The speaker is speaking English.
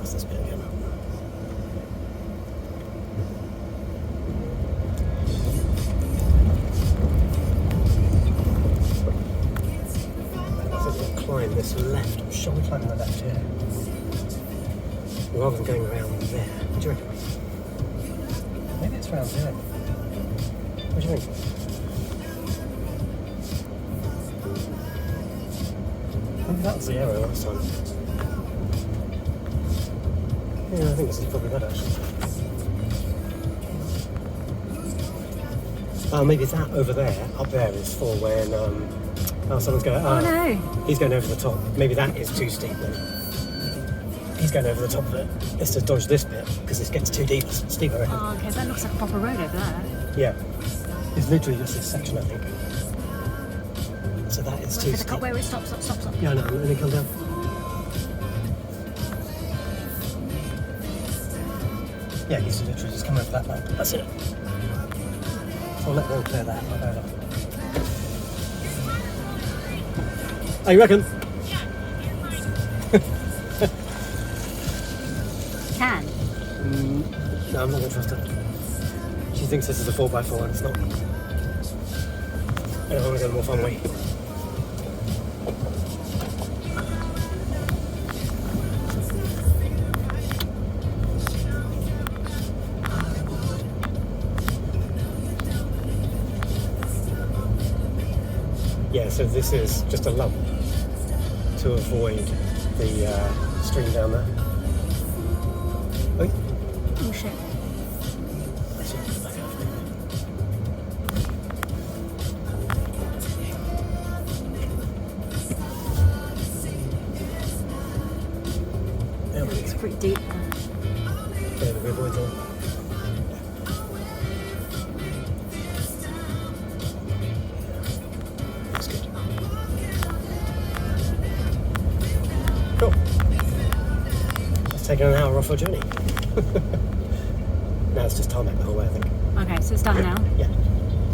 past this bit again. I think we'll climb this left. Shall we climb the left here? Rather than going around there. What do you reckon? Maybe it's round here. What do you think? Maybe that was the area last time. Yeah, I think this is probably better actually. Oh, maybe that over there, up there is for when someone's going. Oh no! He's going over the top. Maybe that is too steep then. He's going over the top of it. It's to dodge this bit because this gets too steep, I reckon. Oh, okay, so that looks like a proper road over there. Yeah, it's literally just this section, I think. So that is too steep. Wait, stop. Yeah, I know. Let me come down. Yeah, he's literally just come over that way. That's it. So I'll let them clear that. I'll go along. Oh, you reckon? Can? No, I'm not going to trust her. She thinks this is a 4x4 and it's not. I don't want to go the more fun way. Yeah, so this is just a lump to avoid the stream down there. Oh, Oh shit. It's pretty deep. Yeah, we avoid that. That's good. Cool. Let's take an hour off our journey. Now it's just tarmac the whole way, I think. Okay, so it's done now. Yeah.